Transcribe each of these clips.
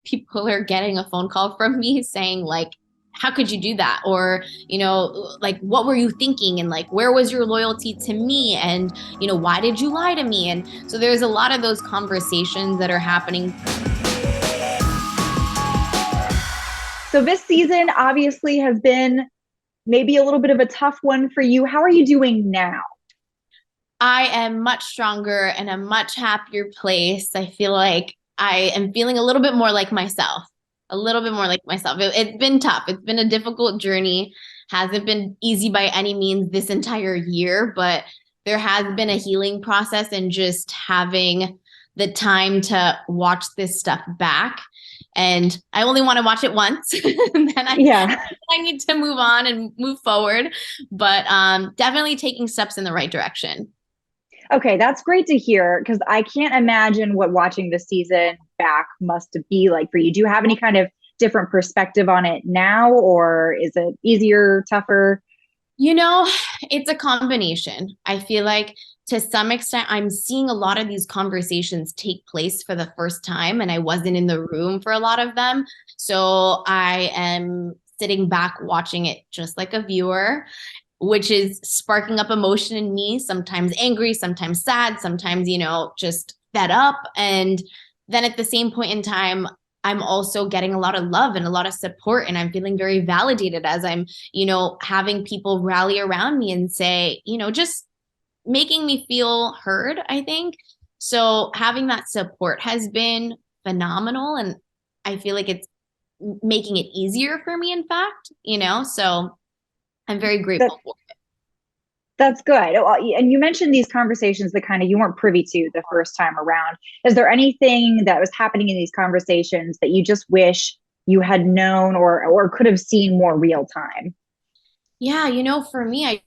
people are getting a phone call from me saying like, how could you do that? Or, like, what were you thinking? And like, where was your loyalty to me? And, why did you lie to me? And so there's a lot of those conversations that are happening. So this season obviously has been maybe a little bit of a tough one for you. How are you doing now? I am much stronger and a much happier place. I feel like I am feeling a little bit more like myself, a little bit more like myself. It's been tough. It's been a difficult journey. Hasn't been easy by any means this entire year, but there has been a healing process and just having the time to watch this stuff back. And I only want to watch it once. And then Yeah. I need to move on and move forward. But definitely taking steps in the right direction. Okay, that's great to hear because I can't imagine what watching this season back must be like for you. Do you have any kind of different perspective on it now, or is it easier, tougher? You know, it's a combination. I feel like to some extent, I'm seeing a lot of these conversations take place for the first time, and I wasn't in the room for a lot of them. So I am sitting back watching it just like a viewer, which is sparking up emotion in me, sometimes angry, sometimes sad, sometimes, just fed up. And then at the same point in time, I'm also getting a lot of love and a lot of support. And I'm feeling very validated as I'm, having people rally around me and say, just making me feel heard, I think. So having that support has been phenomenal. And I feel like it's making it easier for me, in fact, so I'm very That grateful for it. that's good. And you mentioned these conversations that kind of you weren't privy to the first time around. Is there anything that was happening in these conversations that you just wish you had known or could have seen more real time? Yeah, for me,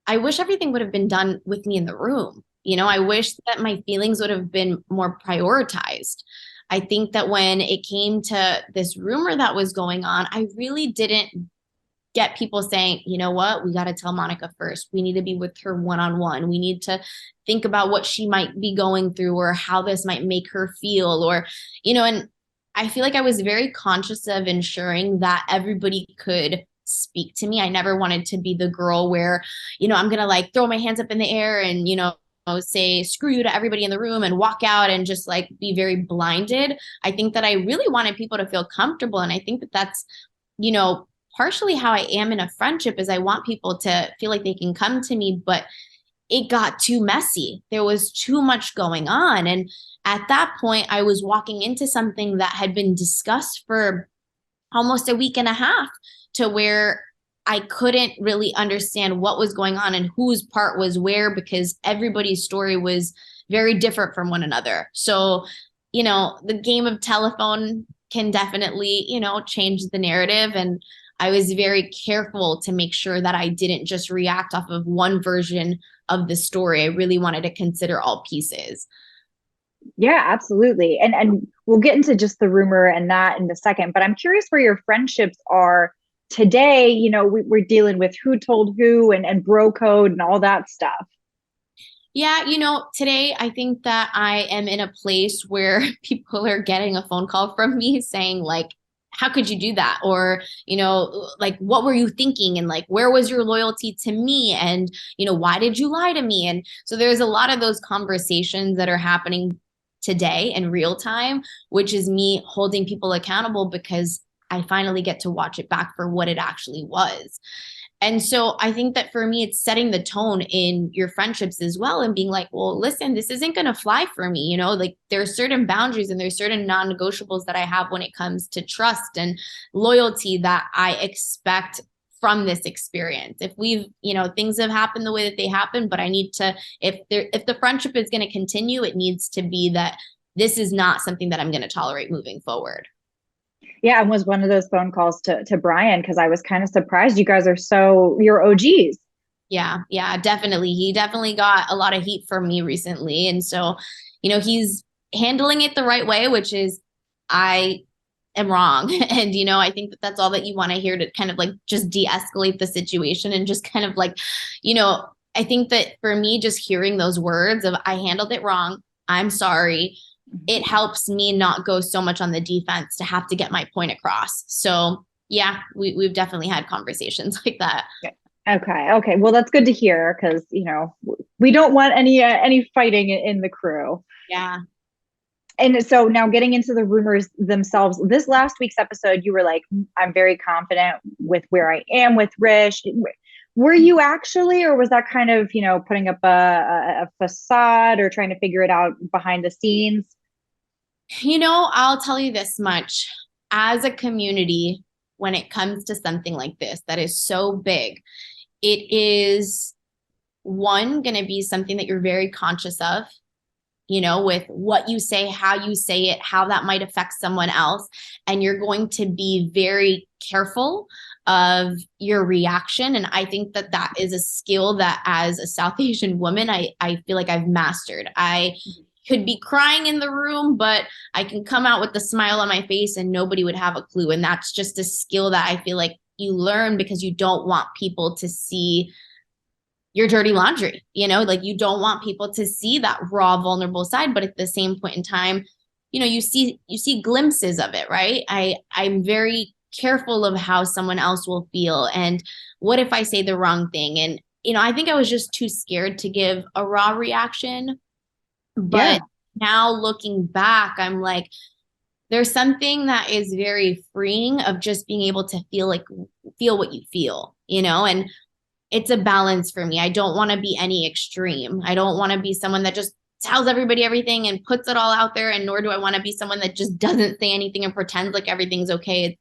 I wish everything would have been done with me in the room. I wish that my feelings would have been more prioritized. I think that when it came to this rumor that was going on, I really didn't get people saying, you know what, we got to tell Monica first. We need to be with her one on one. We need to think about what she might be going through or how this might make her feel, and I feel like I was very conscious of ensuring that everybody could speak to me. I never wanted to be the girl where, I'm going to like throw my hands up in the air and, say screw you to everybody in the room and walk out and just like be very blinded. I think that I really wanted people to feel comfortable. And I think that that's, you know, partially how I am in a friendship is I want people to feel like they can come to me, but it got too messy. There was too much going on. And at that point, I was walking into something that had been discussed for almost a week and a half to where I couldn't really understand what was going on and whose part was where because everybody's story was very different from one another. So, the game of telephone can definitely, change the narrative. And I was very careful to make sure that I didn't just react off of one version of the story. I really wanted to consider all pieces. Yeah, absolutely. And we'll get into just the rumor and that in a second, but I'm curious where your friendships are today. We're dealing with who told who and bro code and all that stuff. Yeah, today I think that I am in a place where people are getting a phone call from me saying, like, how could you do that? Or, like, what were you thinking? And like, where was your loyalty to me? And, why did you lie to me? And so there's a lot of those conversations that are happening today in real time, which is me holding people accountable because I finally get to watch it back for what it actually was. And so I think that for me, it's setting the tone in your friendships as well and being like, well, listen, this isn't going to fly for me. Like there are certain boundaries and there's certain non negotiables that I have when it comes to trust and loyalty that I expect from this experience. If things have happened the way that they happen, but I need to, if the friendship is going to continue, it needs to be that this is not something that I'm going to tolerate moving forward. Yeah, and was one of those phone calls to Brian because I was kind of surprised you guys are you're OGs. Yeah, definitely. He definitely got a lot of heat from me recently. And so, he's handling it the right way, which is I am wrong. And, I think that that's all that you want to hear to kind of like just de-escalate the situation and just kind of like, I think that for me, just hearing those words of I handled it wrong. I'm sorry. it helps me not go so much on the defense to have to get my point across. So yeah, we've definitely had conversations like that. Okay. Okay. Well, that's good to hear because, we don't want any fighting in the crew. Yeah. And so now getting into the rumors themselves, this last week's episode, you were like, I'm very confident with where I am with Rish. Were you actually, or was that kind of, putting up a facade or trying to figure it out behind the scenes? I'll tell you this much. As a community, when it comes to something like this that is so big, it is one going to be something that you're very conscious of, with what you say, how you say it, how that might affect someone else. And you're going to be very careful of your reaction. And I think that that is a skill that as a South Asian woman, I feel like I've mastered. I could be crying in the room, but I can come out with a smile on my face and nobody would have a clue. And that's just a skill that I feel like you learn because you don't want people to see your dirty laundry, like you don't want people to see that raw, vulnerable side. But at the same point in time, you see glimpses of it, right? I'm very careful of how someone else will feel. And what if I say the wrong thing? And, I think I was just too scared to give a raw reaction. But now looking back, I'm like, there's something that is very freeing of just being able to feel what you feel, and it's a balance for me. I don't want to be any extreme. I don't want to be someone that just tells everybody everything and puts it all out there. And nor do I want to be someone that just doesn't say anything and pretends like everything's okay.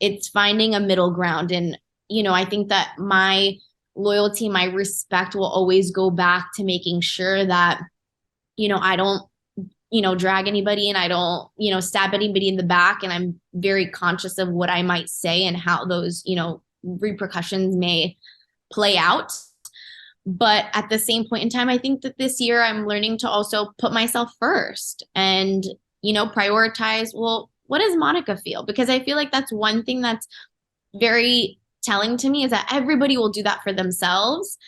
It's finding a middle ground. And, I think that my loyalty, my respect will always go back to making sure that, I don't, drag anybody and I don't, stab anybody in the back. And I'm very conscious of what I might say and how those, repercussions may play out. But at the same point in time, I think that this year I'm learning to also put myself first and, prioritize, well, what does Monica feel? Because I feel like that's one thing that's very telling to me is that everybody will do that for themselves.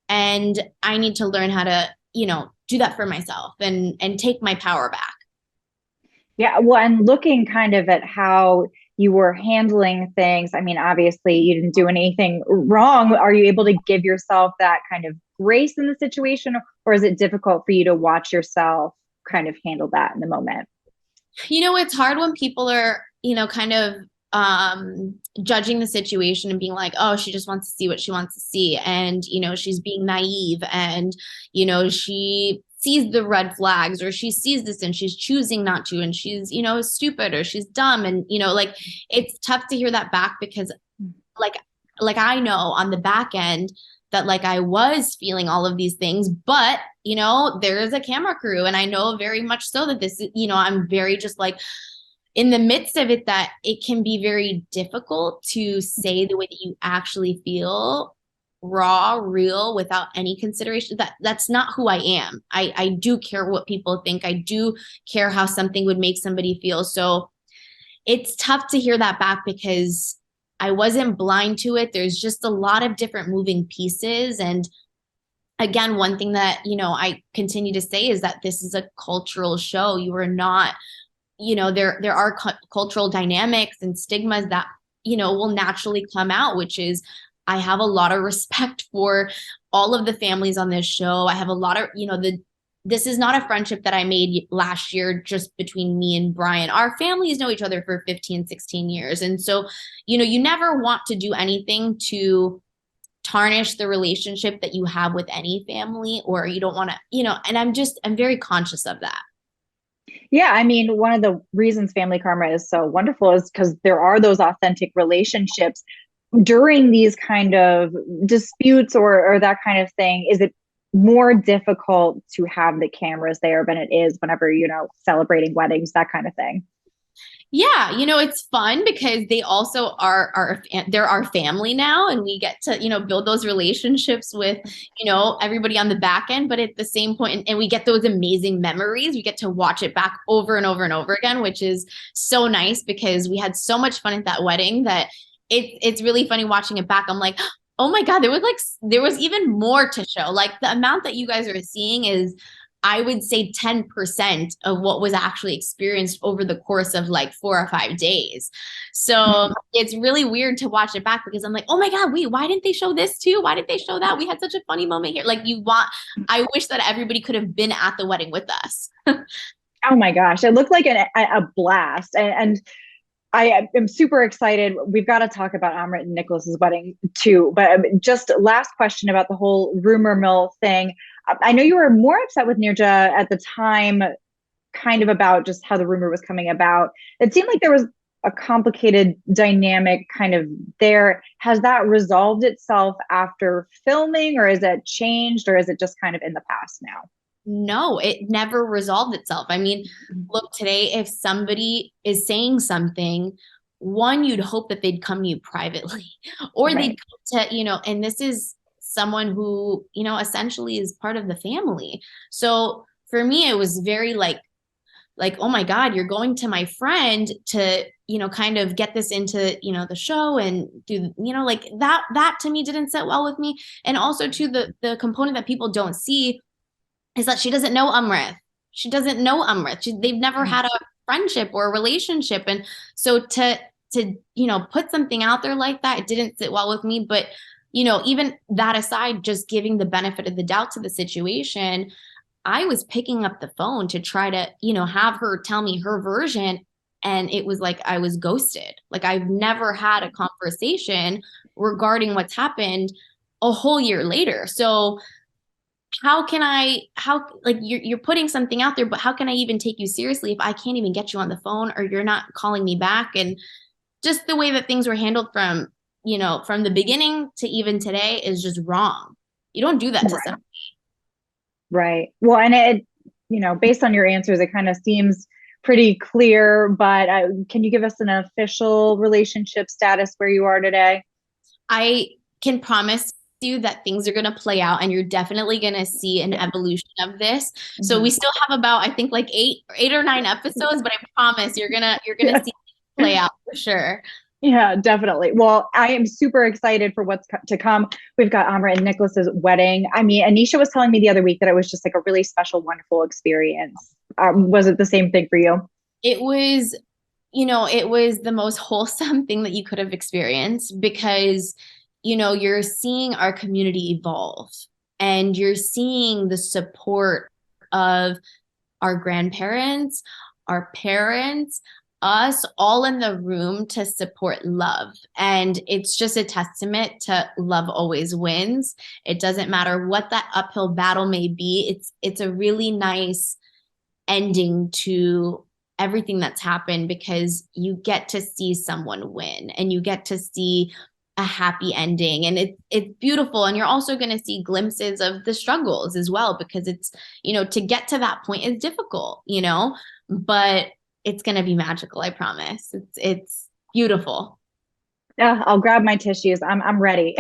And I need to learn how to, do that for myself and take my power back. Yeah. Well, and looking kind of at how you were handling things, I mean, obviously you didn't do anything wrong. Are you able to give yourself that kind of grace in the situation, or is it difficult for you to watch yourself kind of handle that in the moment? It's hard when people are, kind of judging the situation and being like, oh, she just wants to see what she wants to see. And, she's being naive and, she sees the red flags or she sees this and she's choosing not to, and she's, stupid or she's dumb. And, like, it's tough to hear that back because like I know on the back end that like I was feeling all of these things, but, there is a camera crew and I know very much so that this, I'm very just like, in the midst of it, that it can be very difficult to say the way that you actually feel, raw, real, without any consideration. That's not who I am. I do care what people think. I do care how something would make somebody feel. So it's tough to hear that back because I wasn't blind to it. There's just a lot of different moving pieces. And again, one thing that, I continue to say is that this is a cultural show. You are not, there are cultural dynamics and stigmas that, will naturally come out, which is I have a lot of respect for all of the families on this show. I have a lot of, this is not a friendship that I made last year just between me and Brian. Our families know each other for 15, 16 years. And so, you never want to do anything to tarnish the relationship that you have with any family, or you don't want to, and I'm very conscious of that. Yeah, I mean, one of the reasons Family Karma is so wonderful is because there are those authentic relationships during these kind of disputes or that kind of thing. Is it more difficult to have the cameras there than it is whenever, celebrating weddings, that kind of thing? Yeah, it's fun because they also they're our family now, and we get to, build those relationships with, everybody on the back end. But at the same point, and we get those amazing memories. We get to watch it back over and over and over again, which is so nice because we had so much fun at that wedding that it's really funny watching it back. I'm like, oh my God, there was even more to show. Like the amount that you guys are seeing is I would say 10% of what was actually experienced over the course of like 4 or 5 days. So it's really weird to watch it back because I'm like, oh my God, wait, why didn't they show this too? Why didn't they show that? We had such a funny moment here. Like I wish that everybody could have been at the wedding with us. Oh my gosh, it looked like a blast. And I am super excited. We've got to talk about Amrit and Nicholas's wedding too. But just last question about the whole rumor mill thing. I know you were more upset with Nirja at the time, kind of about just how the rumor was coming about. It seemed like there was a complicated dynamic kind of there. Has that resolved itself after filming, or is it changed, or is it just kind of in the past now? No, it never resolved itself. I mean, look, today, if somebody is saying something, one, you'd hope that they'd come to you privately, or they'd Right. come to, and this is someone who, essentially is part of the family. So for me, it was very like, oh my God, you're going to my friend to, kind of get this into, the show and do, like that to me didn't sit well with me. And also to the component that people don't see is that she doesn't know Amrit. She doesn't know Amrit. They've never had a friendship or a relationship. And so to put something out there like that, it didn't sit well with me. But, even that aside, just giving the benefit of the doubt to the situation, I was picking up the phone to try to, have her tell me her version. And it was like I was ghosted. Like I've never had a conversation regarding what's happened a whole year later. So how like you're putting something out there, but how can I even take you seriously if I can't even get you on the phone or you're not calling me back? And just the way that things were handled from the beginning to even today is just wrong. You don't do that to Right. somebody. Right. Well, and based on your answers, it kind of seems pretty clear, but can you give us an official relationship status where you are today? I can promise you that things are going to play out and you're definitely going to see an evolution of this. So we Mhm. still have about, I think, like eight or nine episodes, but I promise you're gonna Yeah. see it play out for sure. Yeah, definitely. Well, I am super excited for what's to come. We've got Amra and Nicholas's wedding. I mean, Anisha was telling me the other week that it was just like a really special, wonderful experience. Was it the same thing for you? It was, it was the most wholesome thing that you could have experienced because, you're seeing our community evolve and you're seeing the support of our grandparents, our parents, us all in the room to support love. And it's just a testament to love always wins. It doesn't matter what that uphill battle may be. It's a really nice ending to everything that's happened because you get to see someone win and you get to see a happy ending and it's beautiful, and you're also going to see glimpses of the struggles as well because it's to get to that point is difficult, but it's going to be magical, I promise. It's beautiful. Yeah, I'll grab my tissues. I'm ready.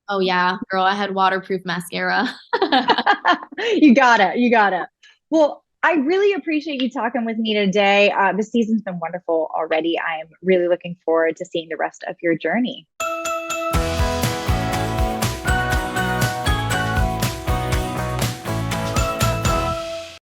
Oh yeah, girl, I had waterproof mascara. You got it. You got it. Well, I really appreciate you talking with me today. The season's been wonderful already. I am really looking forward to seeing the rest of your journey.